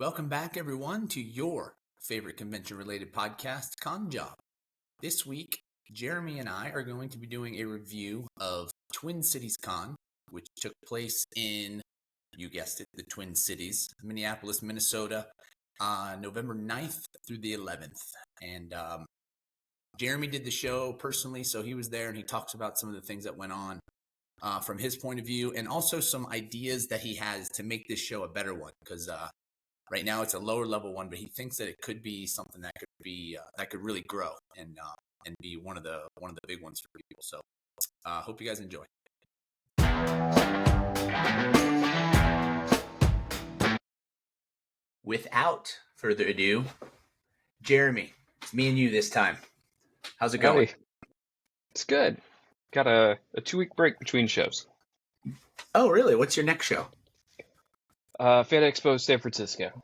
Welcome back, everyone, to your favorite convention-related podcast, Con Job. This week, Jeremy and I are going to be doing a review of Twin Cities Con, which took place in, you guessed it, the Twin Cities, Minneapolis, Minnesota, November 9th through the 11th. And Jeremy did the show personally, so he was there, and he talks about some of the things that went on from his point of view, and also some ideas that he has to make this show a better one, because right now it's a lower level one, but he thinks that it could be something that could be that could really grow and be one of the big ones for people. So hope you guys enjoy. Without further ado, Jeremy, it's me and you this time. How's it going? Hey, it's good. Got a 2-week break between shows. Oh, really? What's your next show? Fan Expo San Francisco.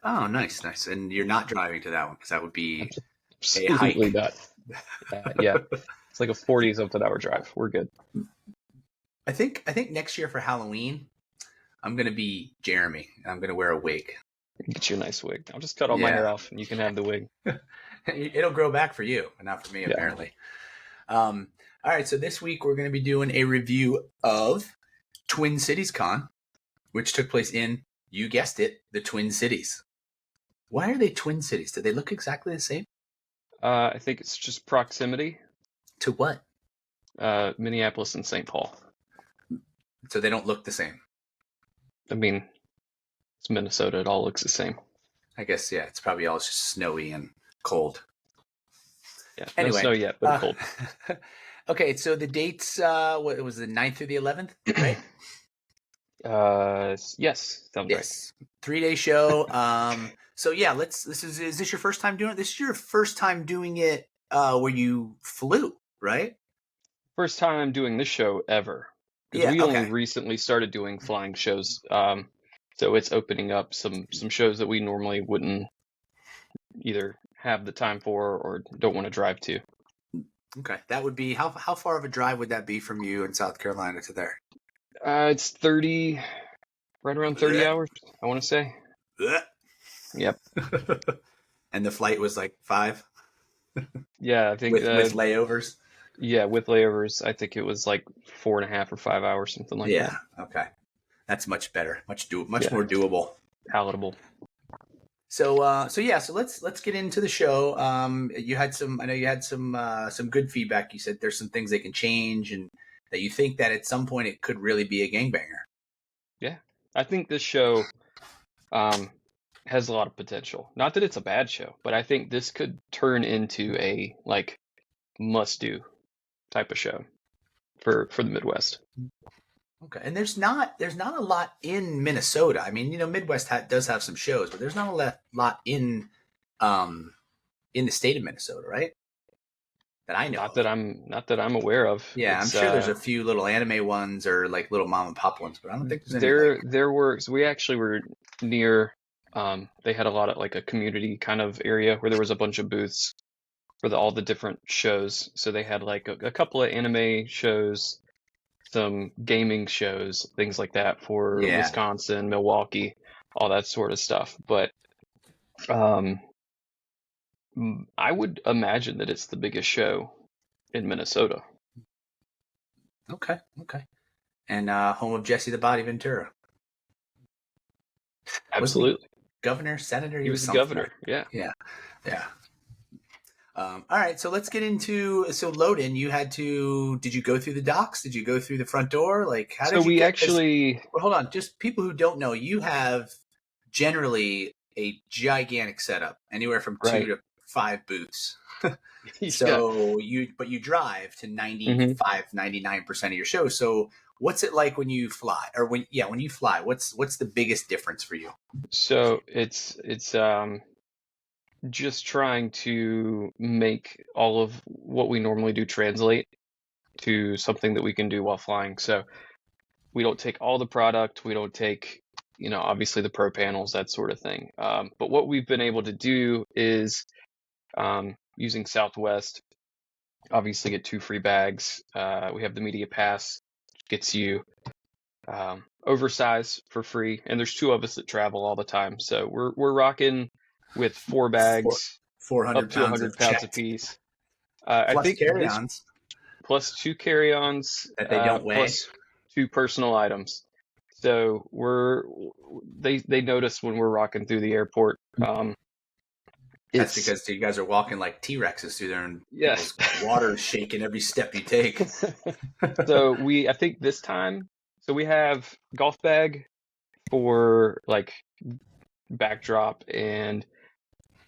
Oh, nice. And you're not driving to that one because that would be Absolutely a hike. not. Yeah, it's like a 40-something hour drive. We're good. I think next year for Halloween, I'm gonna be Jeremy and I'm gonna wear a wig. Get you a nice wig. I'll just cut all my hair off and you can have the wig. It'll grow back for you, but not for me, apparently. All right, so this week we're going to be doing a review of Twin Cities Con, which took place in, you guessed it, the Twin Cities. Why are they Twin Cities? Do they look exactly the same? I think it's just proximity. To what? Minneapolis and St. Paul. So they don't look the same? I mean, it's Minnesota. It all looks the same. I guess, yeah, it's probably all just snowy and cold. Yeah, anyway, no snow yet, but cold. Okay, so the dates, what was the 9th through the 11th, right? Yes, sounds right. 3-day show. So yeah, is this your first time doing it? This is your first time doing it where you flew, right? First time doing this show ever. Because we only recently started doing flying shows. So it's opening up some shows that we normally wouldn't either have the time for or don't want to drive to. Okay, that would be how far of a drive would that be from you in South Carolina to there? It's right around 30 hours, I want to say. Yep. And the flight was like 5? Yeah, I think with layovers. Yeah, with layovers, I think it was like 4.5 or 5 hours, something like that. Yeah. Okay, that's much better, much more doable, palatable. So let's get into the show. I know you had some good feedback. You said there's some things they can change, and that you think that at some point it could really be a gangbanger. Yeah, I think this show has a lot of potential. Not that it's a bad show, but I think this could turn into a like must-do type of show for the Midwest. Okay, and there's not a lot in Minnesota. I mean, Midwest does have some shows, but there's not a lot in the state of Minnesota, right? That I know. Not that I'm aware of. Yeah, I'm sure there's a few little anime ones or like little mom and pop ones, but I don't think there's any. There were. So we actually were near. They had a lot of like a community kind of area where there was a bunch of booths for all the different shows. So they had like a couple of anime shows, some gaming shows, things like that for Wisconsin, Milwaukee, all that sort of stuff. But I would imagine that it's the biggest show in Minnesota. Okay. And home of Jesse the Body Ventura. Absolutely. Governor, senator? He was the governor, yeah. All right, so let's get into Loden. Did you go through the docks? Did you go through the front door? Like, how did you get this? Well, hold on, just people who don't know, you have generally a gigantic setup, anywhere from 2 to 5 booths. So you drive to 99% of your show. So what's it like when you fly, or when you fly? What's the biggest difference for you? So it's just trying to make all of what we normally do translate to something that we can do while flying. So we don't take all the product. We don't take, obviously the pro panels, that sort of thing. But what we've been able to do is using Southwest, obviously get 2 free bags. We have the media pass, which gets you oversize for free, and there's two of us that travel all the time, so we're rocking with 4 bags, Four up hundred to pounds of 100 pounds checked apiece. I plus think this carry-ons plus 2 carry-ons, that they don't weigh. plus 2 personal items. So they notice when we're rocking through the airport. That's It's because you guys are walking like T-Rexes through there, and yeah. people's water is shaking every step you take. So I think this time, so we have golf bag for like backdrop and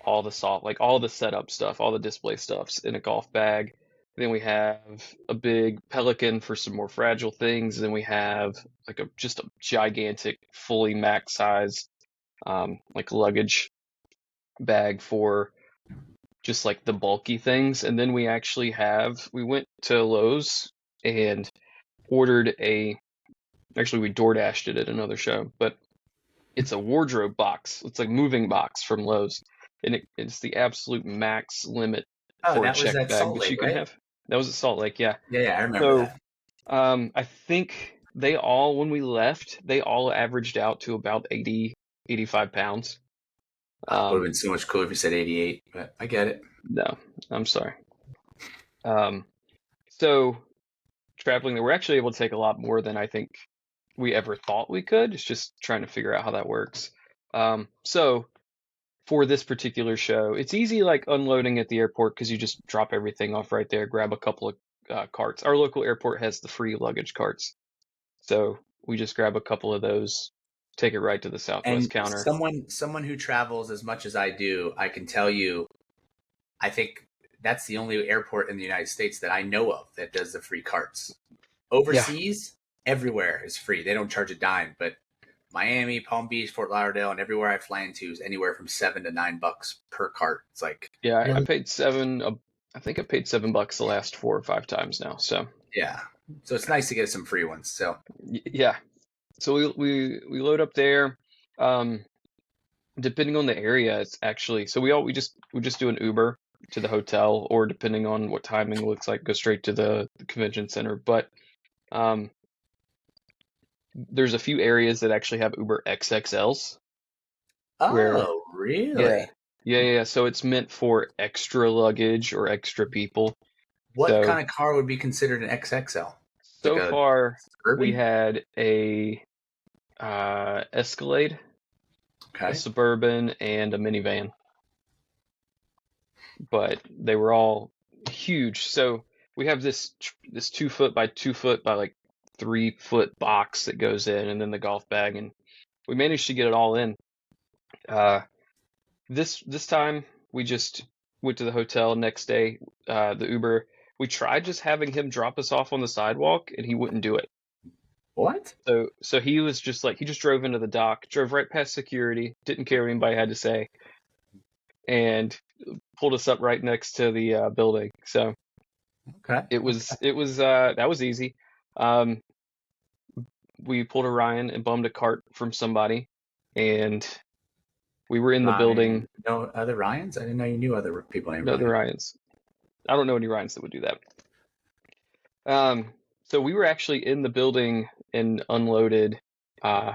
all the like all the setup stuff, all the display stuffs in a golf bag. Then we have a big Pelican for some more fragile things. Then we have like just a gigantic, fully max size, like luggage bag for just like the bulky things. And then we went to Lowe's and ordered actually we DoorDashed it at another show, but it's a wardrobe box. It's like moving box from Lowe's, and it's the absolute max limit Oh, for a that was check at bag Salt that you Lake, can right? have. That was at Salt Lake, yeah. Yeah, I remember So, that. I think when we left, they all averaged out to about 85 pounds. Would have been so much cooler if you said 88, but I get it. No, I'm sorry. So traveling there, we're actually able to take a lot more than I think we ever thought we could. It's just trying to figure out how that works. So for this particular show, it's easy like unloading at the airport because you just drop everything off right there, grab a couple of carts. Our local airport has the free luggage carts. So we just grab a couple of those, take it right to the Southwest And counter. someone who travels as much as I do, I can tell you, I think that's the only airport in the United States that I know of that does the free carts. Yeah. Overseas, everywhere is free. They don't charge a dime, but Miami, Palm Beach, Fort Lauderdale, and everywhere I fly into is anywhere from $7 to $9 per cart. It's like, Yeah, I really? paid seven. I think I paid $7 the last 4 or 5 times now. So Yeah. So it's nice to get some free ones. So yeah. So we load up there. Um, Depending on the area, it's actually so we just do an Uber to the hotel, or depending on what timing looks like, go straight to the convention center. But um, there's a few areas that actually have Uber XXLs where oh, yeah, really? yeah. So it's meant for extra luggage or extra people. What So kind of car would be considered an XXL? Like so a far we Suburban? had a Escalade, a Okay. Suburban, and a minivan, but they were all huge. So we have this 2 foot by 2 foot by like 3 foot box that goes in, and then the golf bag, and we managed to get it all in. Uh, this time we just went to the hotel. Next day, the Uber. We tried just having him drop us off on the sidewalk, and he wouldn't do it. What? So he was just like he just drove into the dock, drove right past security, didn't care what anybody had to say, and pulled us up right next to the building. So Okay. it was that was easy. Um, we pulled a Ryan and bummed a cart from somebody, and we were in the building. Ryan. No other Ryans? I didn't know you knew other people named No other Ryan. Ryans. I don't know any Ryans that would do that. So we were actually in the building and unloaded uh,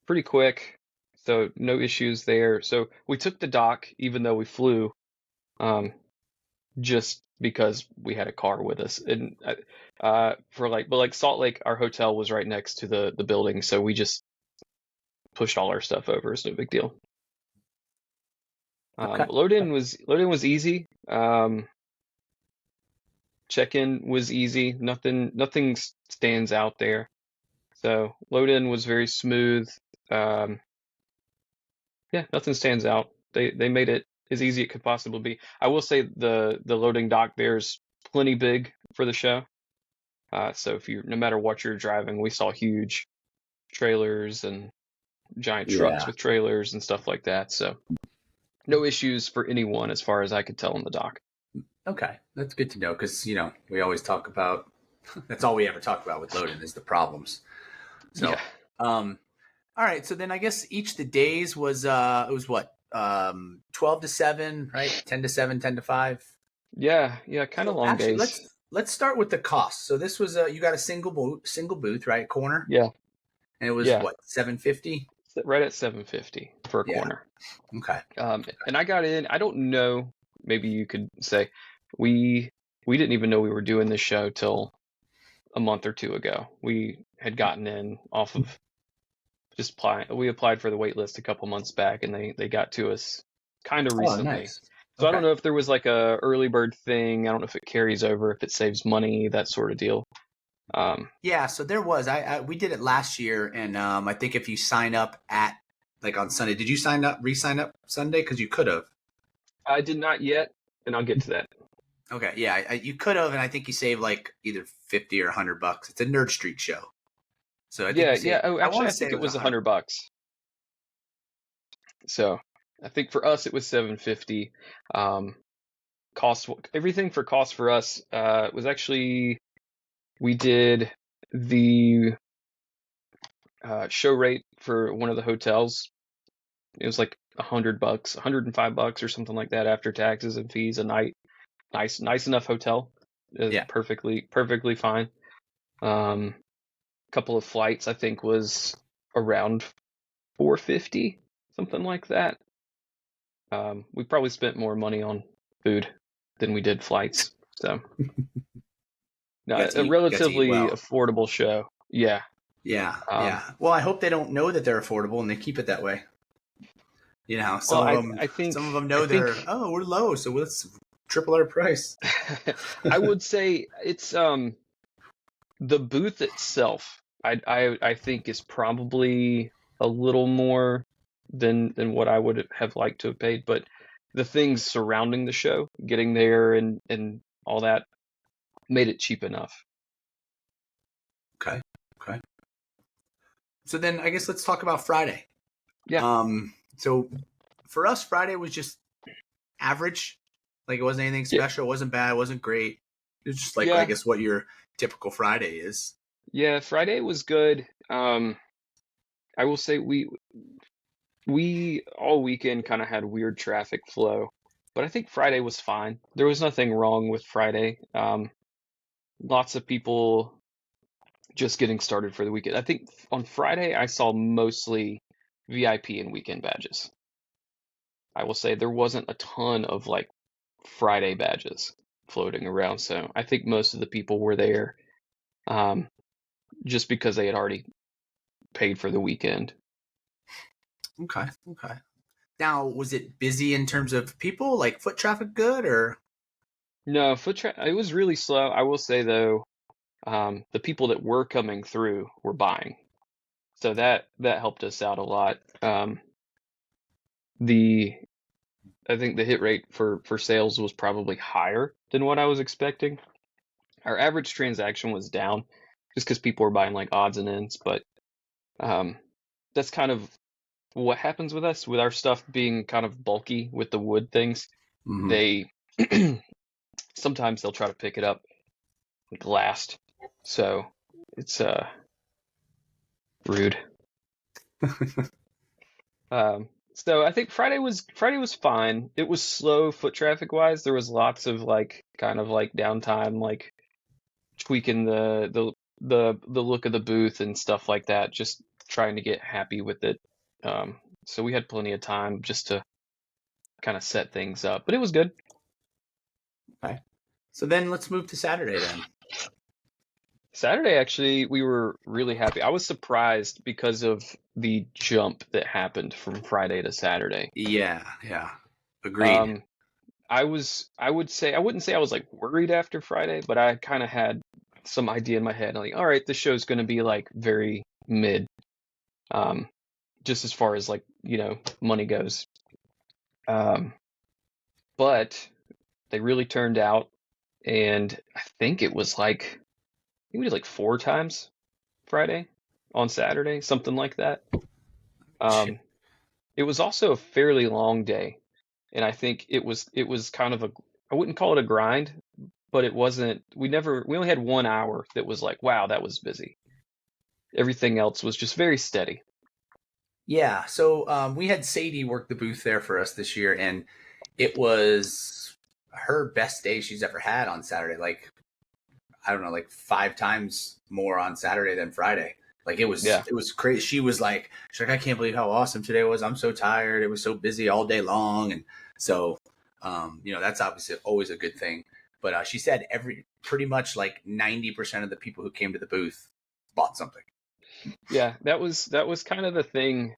pretty quick. So no issues there. So we took the dock, even though we flew, um, just because we had a car with us. And but like Salt Lake, our hotel was right next to the building, so we just pushed all our stuff over. It's no big deal. Okay. Load in was easy. Check-in was easy. Nothing stands out there. So load in was very smooth. Um, yeah, nothing stands out. They made it as easy as it could possibly be. I will say the loading dock there's plenty big for the show. So if you no matter what you're driving, we saw huge trailers and giant trucks Yeah. with trailers and stuff like that. So no issues for anyone as far as I could tell on the dock. Okay. That's good to know because, we always talk about that's all we ever talk about with loading is the problems. Yeah. So, all right. So then I guess each of the days was it was what 12 to 7, right? 10 to 7, 10 to 5. Yeah, kind of So long actually, days. let's start with the cost. So this was you got a single booth, right? Corner. Yeah. And it was Yeah, what, 750? right at 750 for a Yeah. corner. Okay. And I got in. I don't know. Maybe you could say we we didn't even know we were doing this show till a month or two ago. We had gotten in off of just applying. We applied for the wait list a couple months back, and they got to us kind of Oh, recently. nice. So I don't Okay. know if there was like a early bird thing. I don't know if it carries over, if it saves money, that sort of deal. Yeah, so there was. We did it last year, and I think if you sign up at like on Sunday, did you re-sign up Sunday? Because you could have. I did not yet, and I'll get to that. Okay, yeah, you could have, and I think you save like either 50 or $100. It's a Nerd Street show, so I think Yeah, you yeah. save. Oh, I want actually, to I say think it it was a was a hundred. $100. So I think for us it was 750. Um, cost everything for cost for us was actually we did the show rate for one of the hotels. It was like $100, $105 or something like that after taxes and fees a night. Nice enough hotel. Yeah. Perfectly fine. Couple of flights I think was around 450, something like that. We probably spent more money on food than we did flights. So no, a You got to eat relatively well. affordable show. Yeah. Yeah, Um, yeah. Well, I hope they don't know that they're affordable and they keep it that way. You know, well, some of them I know they're think we're low, so let's triple our price. I would say it's the booth itself. I think is probably a little more than what I would have liked to have paid, but the things surrounding the show, getting there and all that, made it cheap enough. Okay, okay. So then I guess let's talk about Friday. Yeah, So for us, Friday was just average. Like it wasn't anything yeah, special. It wasn't bad. It wasn't great. It was just like I yeah, guess what your typical Friday is. yeah. Friday was good. I will say we all weekend kind of had weird traffic flow, but I think Friday was fine. There was nothing wrong with Friday. Lots of people just getting started for the weekend. I think on Friday I saw mostly VIP and weekend badges. I will say there wasn't a ton of like Friday badges floating around, so I think most of the people were there um, just because they had already paid for the weekend. Okay, okay. Now, was it busy in terms of people? Like foot traffic good or? No, it was really slow. I will say though, the people that were coming through were buying, so that helped us out a lot. The I think the hit rate for sales was probably higher than what I was expecting. Our average transaction was down just because people were buying like odds and ends, but um, that's kind of what happens with us with our stuff being kind of bulky with the wood things. Mm-hmm. They sometimes they'll try to pick it up like last, so it's rude. So I think Friday was fine. It was slow foot traffic wise. There was lots of like kind of like downtime, like tweaking the look of the booth and stuff like that, just trying to get happy with it. So we had plenty of time just to kind of set things up, but it was good. Okay. So then let's move to Saturday then. Saturday, actually, we were really happy. I was surprised because of the jump that happened from Friday to Saturday. Yeah, yeah. Agreed. Um, I would say, I wouldn't say I was like worried after Friday, but I kind of had some idea in my head, like, all right, this show's going to be like very mid, um, just as far as like, money goes. Um, but they really turned out, and I think it was like, I think we did like four times Friday on Saturday, something like that. Um, it was also a fairly long day, and I think it was kind of a I wouldn't call it a grind, but it wasn't. We only had 1 hour that was like, wow, that was busy. Everything else was just very steady. Yeah. So we had Sadie work the booth there for us this year, and it was her best day she's ever had on Saturday. Like I don't know, like 5 times more on Saturday than Friday. Like it Yeah. was crazy. She's like, I can't believe how awesome today was. I'm so tired. It was so busy all day long, and so that's obviously always a good thing. But she said pretty much like 90% of the people who came to the booth bought something. Yeah, that was kind of the thing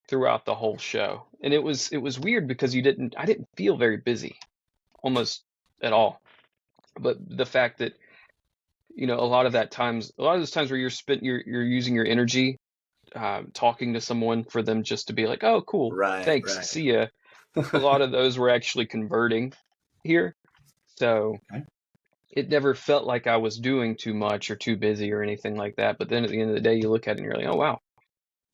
throughout the whole show. And it was weird because I didn't feel very busy almost at all. But the fact that, a lot of those times where you're using your energy talking to someone for them just to be like, "Oh, cool. Right, Thanks. right. See ya." A lot of those were actually converting here. So Okay. it never felt like I was doing too much or too busy or anything like that. But then at the end of the day, you look at it and you're like, "Oh, wow,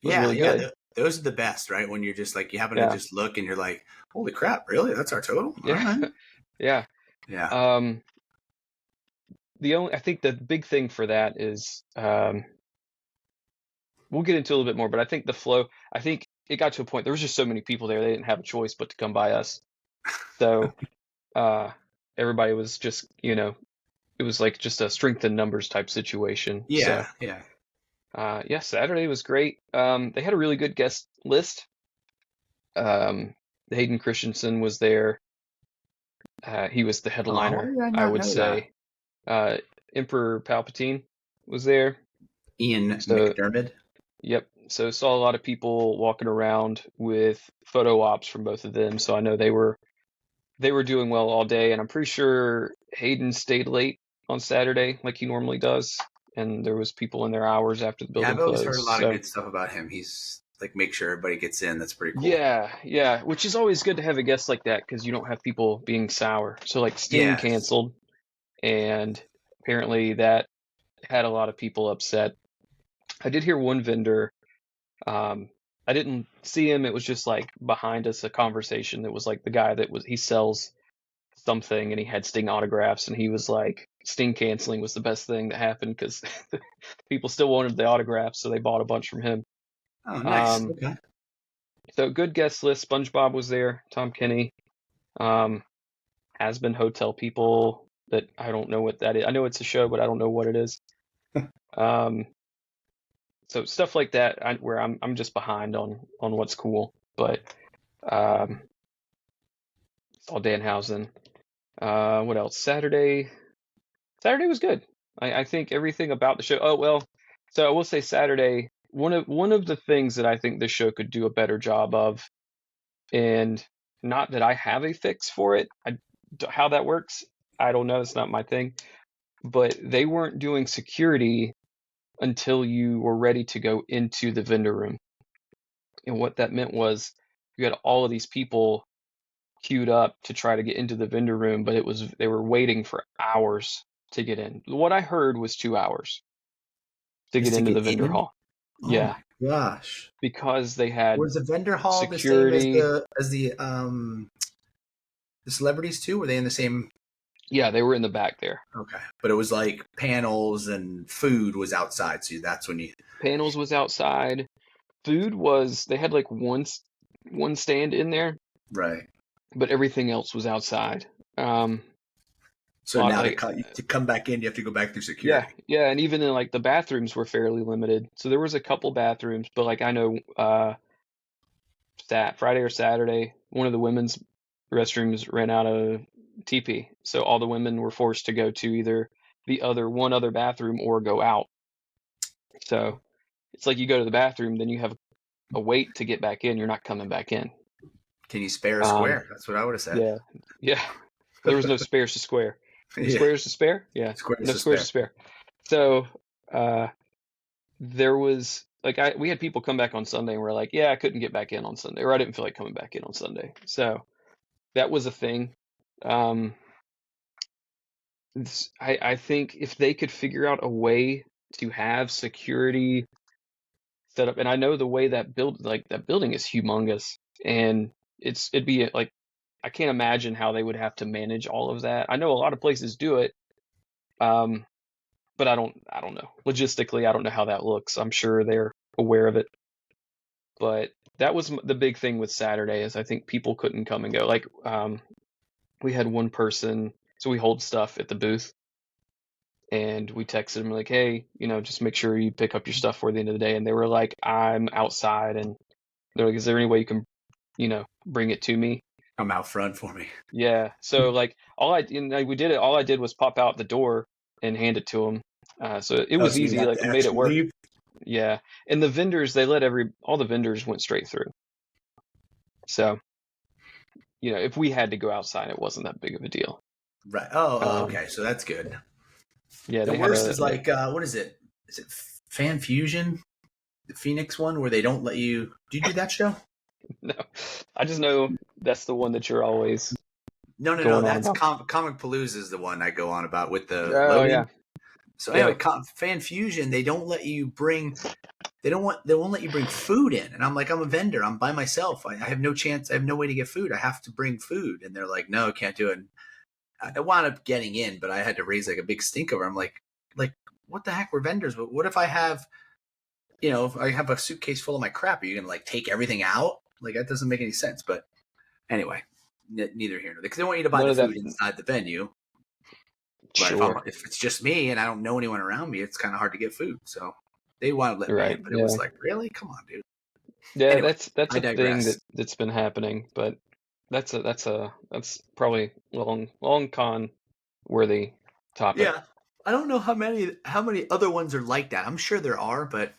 it was Yeah, really yeah. good." Those are the best, right? When you're just like you happen to Yeah. just look and you're like, holy crap, really? That's our total? All Yeah. right. Yeah. Yeah. Um, I think the big thing for that is, we'll get into a little bit more, but I think the flow, I think it got to a point, there was just so many people there, they didn't have a choice but to come by us. So, uh, everybody was just, it was like just a strength in numbers type situation. So, Yeah, yeah. yeah, Saturday was great. They had a really good guest list. Um, Hayden Christensen was there. He was the Oh, why headliner, did I I not would know that? say. Uh, Emperor Palpatine was there. Ian So, McDermott. yep. So saw a lot of people walking around with photo ops from both of them. So I know they were doing well all day, and I'm pretty sure Hayden stayed late on Saturday like he normally does, and there was people in their hours after the Yeah, building I've always heard closed. a lot of So good stuff about him. He's like make sure everybody gets in. That's pretty cool. yeah, yeah, which is always good to have a guest like that because you don't have people being sour. So like Sting Yes. canceled, and apparently that had a lot of people upset. I did hear one vendor. Um, I didn't see him. It was just like behind us a conversation that was like the guy he sells something and he had Sting autographs and he was like Sting canceling was the best thing that happened because people still wanted the autographs, so they bought a bunch from him. Oh, nice. Um, Okay. so good guest list. SpongeBob was there. Tom Kenny. Um, has been hotel people that I don't know what that is. I know it's a show, but I don't know what it is. Um, so stuff like that where I'm just behind on what's cool, but um, saw Danhausen. What else? Saturday was good. I think everything about the show. Oh well, so I will say Saturday. One of the things that I think this show could do a better job of, and not that I have a fix for it. How that works, I don't know. It's not my thing. But they weren't doing security until you were ready to go into the vendor room. And what that meant was you had all of these people queued up to try to get into the vendor room, but they were waiting for hours to get in. What I heard was 2 hours to get Just to into get the vendor in? hall. Oh Yeah, my gosh. because they had Was the vendor hall the same as security. the celebrities too? Were they in the same? Yeah, they were in the back there. Okay, but it was like panels and food was outside, so that's when you. Panels was outside. They had like one stand in there, Right. but everything else was outside. A So lot now like to come back in, you have to go back through Yeah, security. yeah, and even in like the bathrooms were fairly limited. So there was a couple bathrooms, but like I know Friday or Saturday, one of the women's restrooms ran out of TP. So all the women were forced to go to either one other bathroom or go out. So it's like you go to the bathroom, then you have a wait to get back in. You're not coming back in. Can you spare a Um, square? That's what I would have said. yeah, yeah. There was no spares to square. Any Yeah, squares to spare? Yeah, squares no to squares to spare. spare. So uh, there was like we had people come back on Sunday and we're like, yeah, I couldn't get back in on Sunday, or I didn't feel like coming back in on Sunday. So that was a thing. Um, I think if they could figure out a way to have security set up, and I know the way that building is humongous, and it'd be like I can't imagine how they would have to manage all of that. I know a lot of places do it, um, but I don't know. Logistically, I don't know how that looks. I'm sure they're aware of it, but that was the big thing with Saturday is I think people couldn't come and go. Like we had one person, so we hold stuff at the booth, and we texted them like, hey, just make sure you pick up your stuff for the end of the day. And they were like, I'm outside, and they're like, is there any way you can, bring it to me? Come out front for me. Yeah. So like we did it. All I did was pop out the door and hand it to them. So it Oh, was so you didn't easy. have Like to it made it actually work. leave? Yeah. And the vendors, they let all the vendors went straight through. So, if we had to go outside, it wasn't that big of a deal. Right. Oh, Um, okay. So that's good. yeah, The they had worst is like, what is it? Is it Fan Fusion? The Phoenix one where they don't let you. Do you do that show? no, I just know that's the one that you're always No, no, no. going on That's about. Comic Palooza is the one I go on about with the Oh loading. yeah. So anyway, Yep. Fan Fusion, they don't let you bring. They won't let you bring food in, and I'm like, I'm a vendor. I'm by myself. I have no chance. I have no way to get food. I have to bring food, and they're like, no, can't do it. And I wound up getting in, but I had to raise like a big stink over. I'm like, what the heck? We're vendors. But what if I have, if I have a suitcase full of my crap? Are you gonna like take everything out? Like that doesn't make any sense. But anyway, neither here nor there. Because they want you to buy None the of that. food inside the venue. But Sure. if it's just me and I don't know anyone around me, it's kind of hard to get food. So they want to let me Right. in, but it Yeah. was like, really? Come on, dude. Yeah. Anyway, That's I a thing digress. that's been happening, but that's probably long con worthy topic. Yeah, I don't know how many other ones are like that. I'm sure there are, but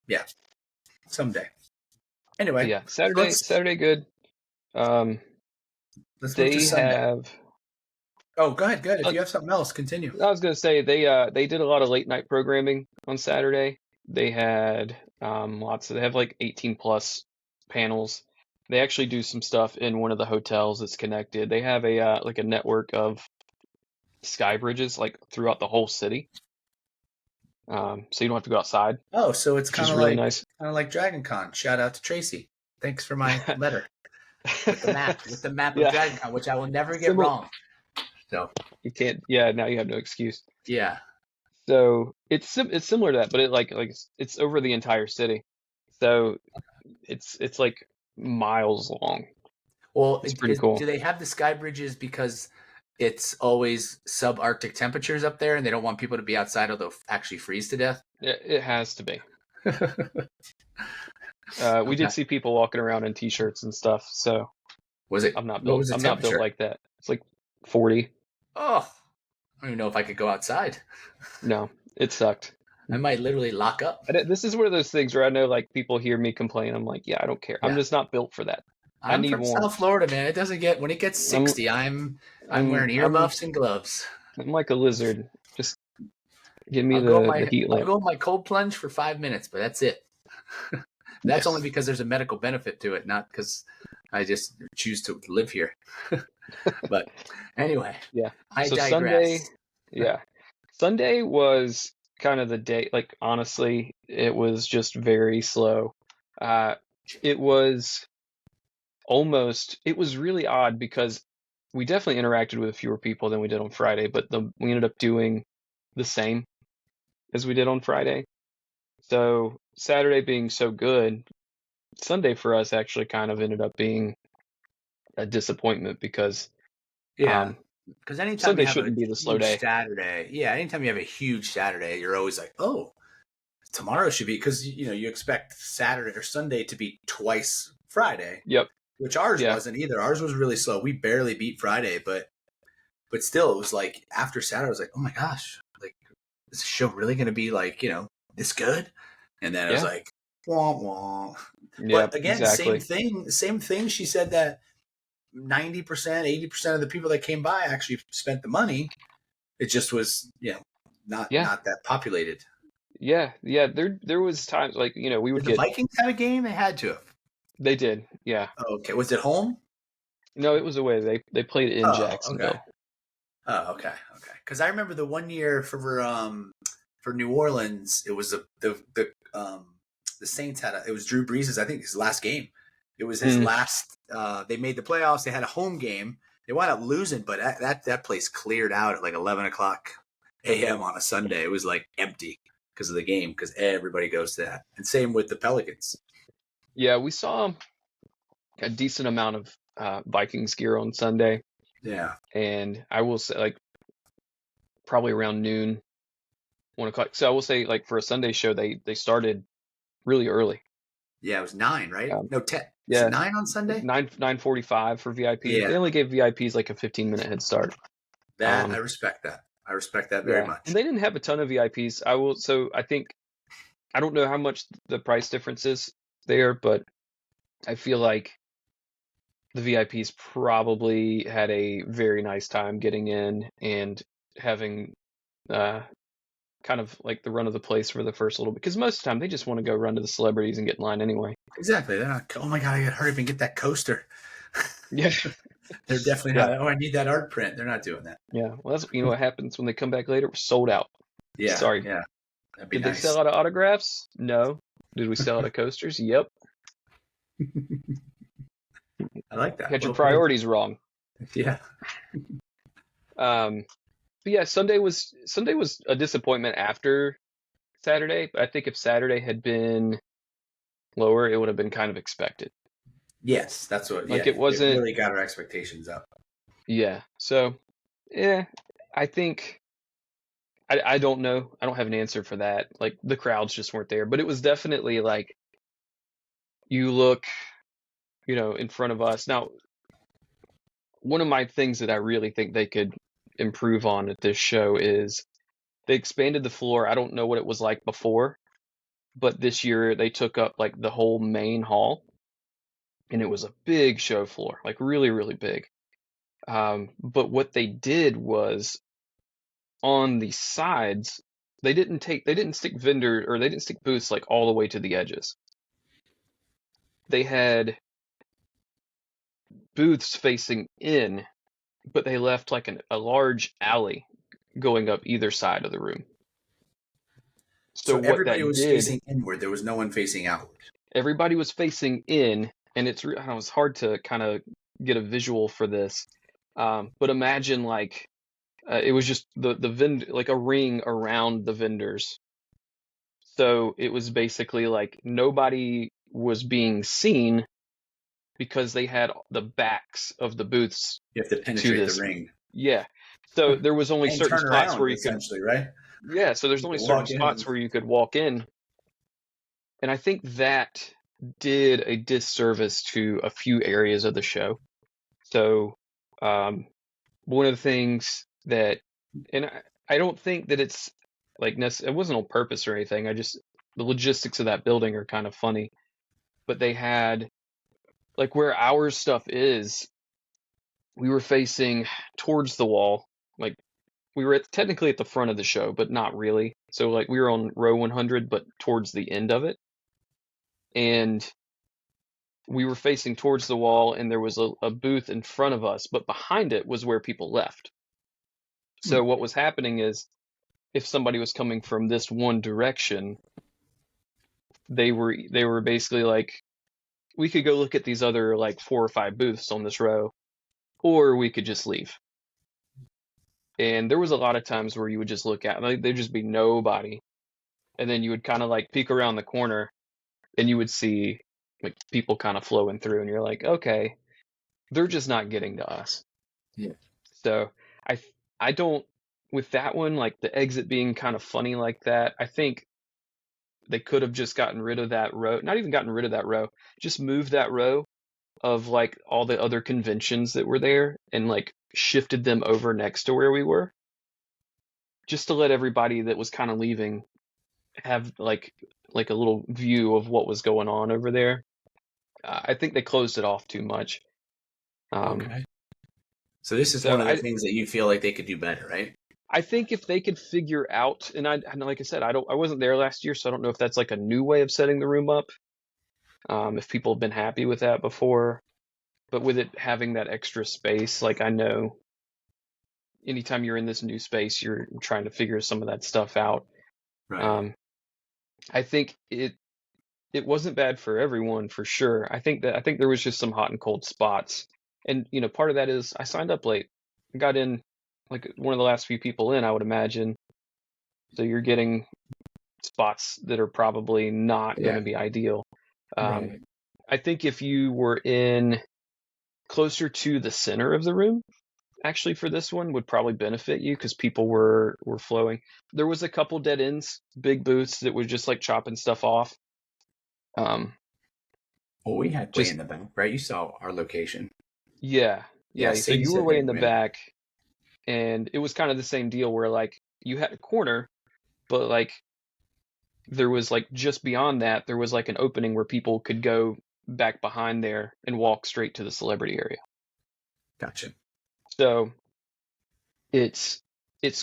yeah, someday. But Anyway, yeah, so Saturday good. Um, let's move to they Sunday. have. Oh, go ahead. Good. If uh, you have something else, continue. I was gonna say they did a lot of late night programming on Saturday. They had lots of they have like 18 plus panels. They actually do some stuff in one of the hotels that's connected. They have a like a network of sky bridges like throughout the whole city. So you don't have to go outside, Oh, so it's which is really nice. kind of like Dragon Con. Shout out to Tracy. Thanks for my letter with the map of Yeah, Dragon Con, which I will never get similar. wrong. So You can't. Yeah, now you have no excuse. yeah, So it's similar to that, but it's over the entire city. So it's like miles long. well, It's pretty cool. do they have the sky bridges because it's always subarctic temperatures up there, and they don't want people to be outside or they'll actually freeze to death? It has to be. We Okay. did see people walking around in t-shirts and stuff, so Was it? I'm not What built. was the I'm not built temperature? like that. It's like 40. Oh, I don't even know if I could go outside. No, it sucked. I might literally lock up. This is one of those things where I know like people hear me complain. I'm like, yeah, I don't care. I'm Yeah. just not built for that. I I'm need from South warmth. Florida, man. It doesn't get when it gets I'm 60, I'm I'm wearing I'm earmuffs and gloves. I'm like a lizard. Just give me I'll go the heat lamp. my cold plunge for 5 minutes, but that's it. That's only Yes. because there's a medical benefit to it, not because I just choose to live here. But anyway, Yeah. I So digress. Sunday was kind of the day, like honestly, it was just very slow. Uh, it was it was really odd because we definitely interacted with fewer people than we did on Friday, but we ended up doing the same as we did on Friday. So Saturday being so good, Sunday for us actually kind of ended up being a disappointment because Yeah, um, because anytime you Sunday have a shouldn't be the slow huge day. Saturday, yeah, anytime you have a huge Saturday, you're always like, oh, tomorrow should be because you expect Saturday or Sunday to be twice Friday, Yep. which ours Yeah. wasn't either. Ours was really slow. We barely beat Friday, but still, it was like after Saturday, I was like, oh my gosh, like is the show really going to be like this good? And then I was Yeah. like, wah wah. Yeah. But again, Exactly. same thing. She said that 90%, 80% of the people that came by actually spent the money. It just was, Yeah. not that populated. Yeah. Yeah. There was times like we would Did the get. Vikings have a game? They had to have. They did. Yeah. Oh, okay. Was it home? No, it was away. They played in Oh, okay. Jacksonville. Oh, okay. Okay. Because I remember the one year for New Orleans, it was the Saints it was Drew Brees' I think his last game. It was his Mm, last. They made the playoffs. They had a home game. They wound up losing, but that place cleared out at like 11 o'clock a.m. on a Sunday. It was like empty because of the game because everybody goes to that. And same with the Pelicans. yeah, we saw a decent amount of Vikings gear on Sunday, Yeah. and I will say, like, probably around noon, 1 o'clock. So I will say, like for a Sunday show, they started really early. Yeah, it was 9, right? Um, No, 10. Is it yeah, 9 on like Sunday? 9:45 for VIPs. Yeah, They only gave VIPs like a 15-minute head start. that I Um, respect that. I respect that very yeah, and much. they didn't have a ton of VIPs. So I think I don't know how much the price difference is there, but I feel like the VIPs probably had a very nice time getting in and having uh, kind of like the run of the place for the first little bit. Because most of the time they just want to go run to the celebrities and get in line anyway. Exactly. They're not. Oh my god! I got to hurry up and get that coaster. Yeah, They're definitely yeah, not. Oh, I need that art print. They're not doing that. yeah. Well, that's what happens when they come back later. We're sold out. Yeah, Sorry. yeah. That'd be Did they nice. sell out of autographs? No. Did we sell out of coasters? Yep. I like that. Had your Well played. priorities wrong. Yeah. Um, but yeah, Sunday was a disappointment after Saturday. But I think if Saturday had been lower, it would have been kind of expected. Yes, that's what. Like Yeah, it it wasn't. really got our expectations up. Yeah. So, yeah, I think I don't know. I don't have an answer for that. Like the crowds just weren't there, but it was definitely like you look, in front of us. Now, one of my things that I really think they could improve on at this show is they expanded the floor. I don't know what it was like before, but this year they took up like the whole main hall, and it was a big show floor, like really, really big. But what they did was on the sides, they didn't stick they didn't stick booths like all the way to the edges. They had booths facing in, but they left like a large alley going up either side of the room. So So what everybody that was did, facing inward. There was no one facing outward. everybody was facing in, and it was hard to kind of get a visual for this. But imagine like it was just the like a ring around the vendors. So it was basically like nobody was being seen because they had the backs of the booths You have to to penetrate the this. ring Yeah. So there was only and certain turn spots where around, you could, essentially, right? yeah, so there's You only can certain walk in spots and where you could walk in. And I think that did a disservice to a few areas of the show. So, um, one of the things that, and I don't think that it's like it wasn't on purpose or anything. The logistics of that building are kind of funny. But they had, like where our stuff is, we were facing towards the wall. Like we were technically at the front of the show, but not really. So like we were on row 100, but towards the end of it. And we were facing towards the wall, and there was a booth in front of us, but behind it was where people left. Hmm. So what was happening is if somebody was coming from this one direction, they were basically like, we could go look at these other like 4 or 5 booths on this row, or we could just leave. And there was a lot of times where you would just look at, like, there'd just be nobody, and then you would kind of like peek around the corner, and you would see like people kind of flowing through, and you're like, okay, they're just not getting to us. Yeah. So I I don't, with that one, like the exit being kind of funny like that. I think they could have just gotten rid of that row, not even gotten rid of that row, just moved that row of like all the other conventions that were there and like shifted them over next to where we were, just to let everybody that was kind of leaving have like a little view of what was going on over there. I think they closed it off too much. Um, Okay. So this is so one of the things that you feel like they could do better, right? I think if they could figure out, and like I said, I wasn't there last year, so I don't know if that's like a new way of setting the room up. If people have been happy with that before, but with it having that extra space, like I know anytime you're in this new space, you're trying to figure some of that stuff out. Right. Um, I think it wasn't bad for everyone for sure. I think there was just some hot and cold spots, and part of that is I signed up late. I got in like one of the last few people in, I would imagine. So you're getting spots that are probably not going Yeah. to be ideal. Right. I think if you were in closer to the center of the room, actually for this one would probably benefit you because people were flowing. There was a couple dead ends, big booths that were just like chopping stuff off. Well, we had way Just in the back, right? You saw our location. yeah, Yeah, yeah. So Sadie you were said way they in the were in. back, and it was kind of the same deal where like you had a corner, but like there was like just beyond that there was like an opening where people could go back behind there and walk straight to the celebrity area. Gotcha. So it's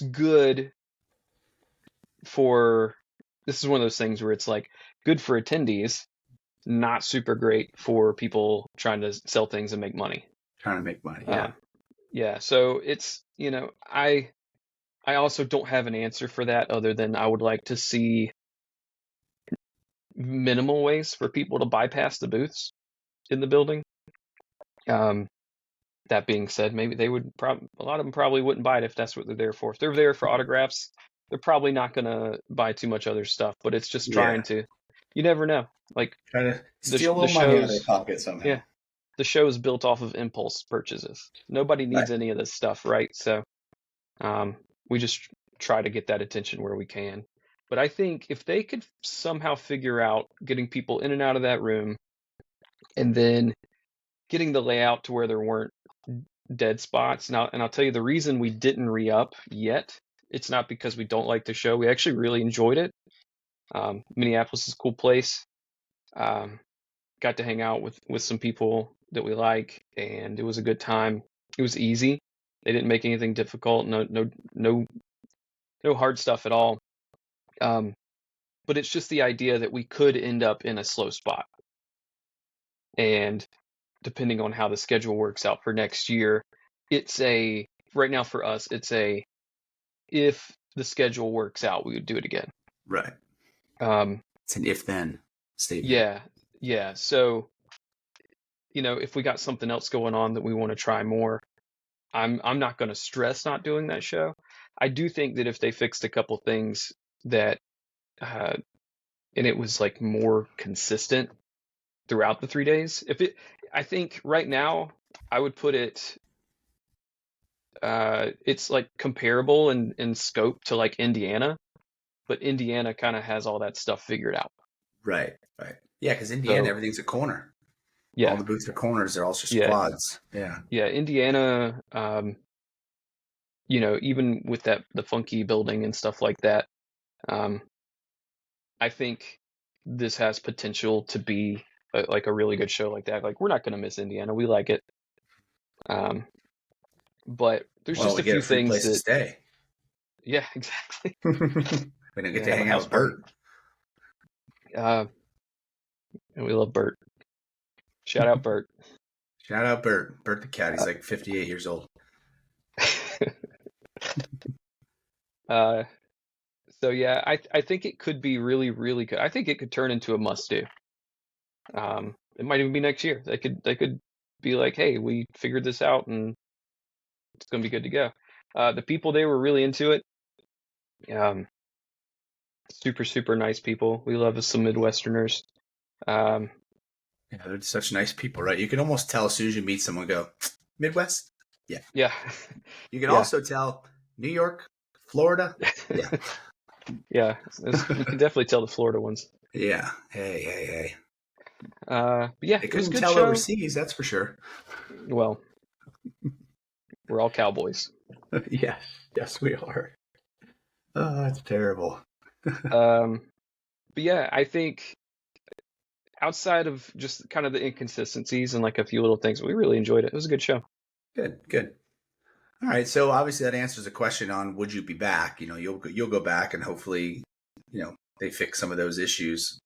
good for this is one of those things where it's like good for attendees, not super great for people trying to sell things and make money. Trying to make money. Uh, Yeah. yeah, so it's I also don't have an answer for that other than I would like to see minimal ways for people to bypass the booths in the building. Um, that being said, maybe they would a lot of them probably wouldn't buy it if that's what they're there for. If they're there for autographs, they're probably not going to buy too much other stuff, but it's just trying Yeah. to, you never know. Like Trying to the steal a the little money out of their shows, pocket somehow. yeah, the show is built off of impulse purchases. Nobody Right. needs any of this stuff, right? So, um, we just try to get that attention where we can. But I think if they could somehow figure out getting people in and out of that room and then getting the layout to where there weren't dead spots. Now, and I'll tell you the reason we didn't re-up yet. It's not because we don't like the show. We actually really enjoyed it. Minneapolis is a cool place. Um, got to hang out with some people that we like, and it was a good time. It was easy. They didn't make anything difficult. No hard stuff at all. Um, but it's just the idea that we could end up in a slow spot, and depending on how the schedule works out for next year, it's a right now for us, it's a if the schedule works out, we would do it again. Right. Um, It's an if-then statement. yeah, yeah. So, if we got something else going on that we want to try more, I'm not going to stress not doing that show. I do think that if they fixed a couple things that, uh, and it was like more consistent throughout the 3 days, I think right now I would put it, it's like comparable in scope to like Indiana, but Indiana kind of has all that stuff figured out. Right. Right. Yeah, because Indiana, So everything's a corner. All yeah, the booths are corners. They're all just yeah, quads. Yeah. yeah. Indiana, even with the funky building and stuff like that, um, I think this has potential to be like a really good show like that. Like we're not going to miss Indiana. We like it. Um, but there's Well, just we a get a few free things place to that, stay. yeah, exactly. We don't get Yeah, to have a hang out house with party. Bert. And we love Bert. Shout out Bert. Shout out Bert. Bert the cat. He's like 58 years old. Uh, so yeah, I think it could be really, really good. I think it could turn into a must do. It might even be next year. They could be like, hey, we figured this out and it's gonna be good to go. The people they were really into it. Um, super, super nice people. We love us some Midwesterners. Um, Yeah, they're such nice people, right? You can almost tell as soon as you meet someone, go, Midwest? Yeah. yeah, You can yeah, also tell New York, Florida? Yeah. yeah. We can definitely tell the Florida ones. Yeah. Hey. But yeah, They it was a couldn't good tell show. overseas, that's for sure. Well, we're all cowboys. Yes, we are. Oh, that's terrible. Um, but yeah, I think outside of just kind of the inconsistencies and like a few little things, we really enjoyed it. It was a good show. Good. All right, so obviously that answers a question on would you be back? You'll go back and hopefully, they fix some of those issues.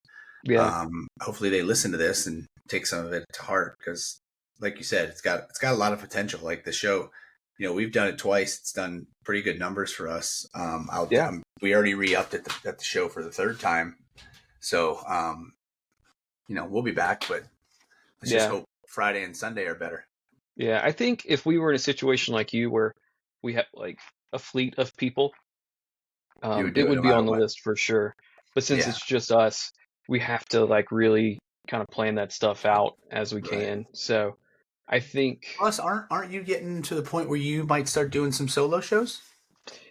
Yeah, Hopefully they listen to this and take some of it to heart because, like you said, it's got a lot of potential. Like the show, we've done it twice. It's done pretty good numbers for us. yeah, We already re-upped at the show for the third time, so we'll be back. But let's just yeah, hope Friday and Sunday are better. yeah. I think if we were in a situation like you where we had like a fleet of people, You would it do it no would be matter on the what. list for sure. But since Yeah, it's just us, we have to like really kind of plan that stuff out as we right. can. So, I think, Plus, aren't you getting to the point where you might start doing some solo shows?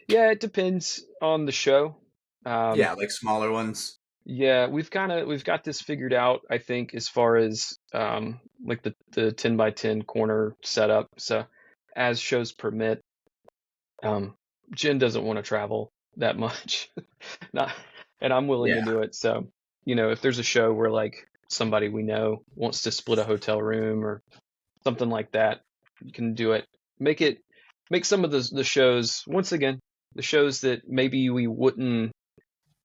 yeah, it depends on the show. Yeah, like smaller ones. Yeah, we've got this figured out, I think, as far as like the 10 by 10 corner setup. So as shows permit, um Jen doesn't want to travel that much. Not and I'm willing to Yeah. do it. So, if there's a show where like somebody we know wants to split a hotel room or something like that, you can do it. Make some of the shows, once again, the shows that maybe we wouldn't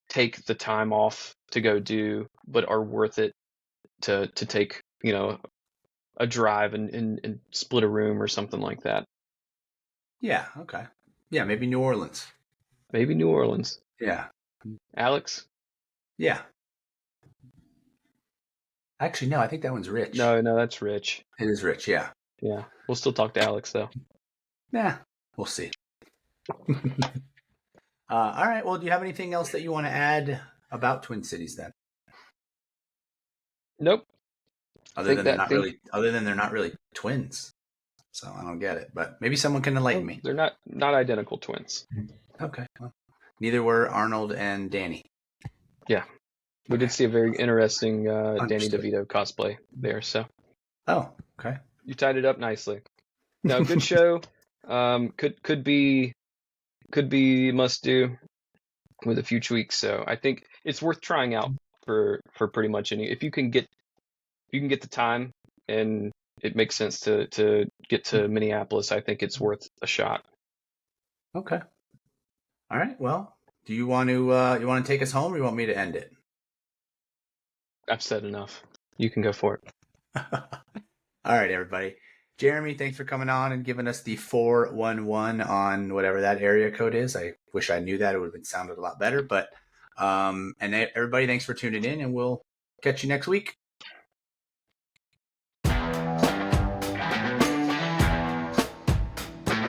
take the time off to go do, but are worth it to take, a drive and split a room or something like that. Yeah. Okay. Yeah, maybe New Orleans. Maybe New Orleans. Yeah. Alex? Yeah. Actually, no, I think that one's Rich. No, no, that's Rich. It is Rich. Yeah. Yeah. We'll still talk to Alex though. Nah, we'll see. All right. Well, do you have anything else that you want to add about Twin Cities then? Nope. Other than they're not really twins. So I don't get it, but maybe someone can enlighten me. They're not identical twins. Okay. Well, neither were Arnold and Danny. Yeah. We did see a very interesting Danny Understood. DeVito cosplay there, so Oh, okay. you tied it up nicely. No, good show. Could be must do with a few tweaks. So I think it's worth trying out for pretty much any. If you can get the time and it makes sense to get to Minneapolis, I think it's worth a shot. Okay. All right. Well, do you want to take us home, or you want me to end it? I've said enough. You can go for it. All right, everybody. Jeremy, thanks for coming on and giving us the 411 on whatever that area code is. I wish I knew that. It would have been sounded a lot better. But and everybody, thanks for tuning in, and we'll catch you next week.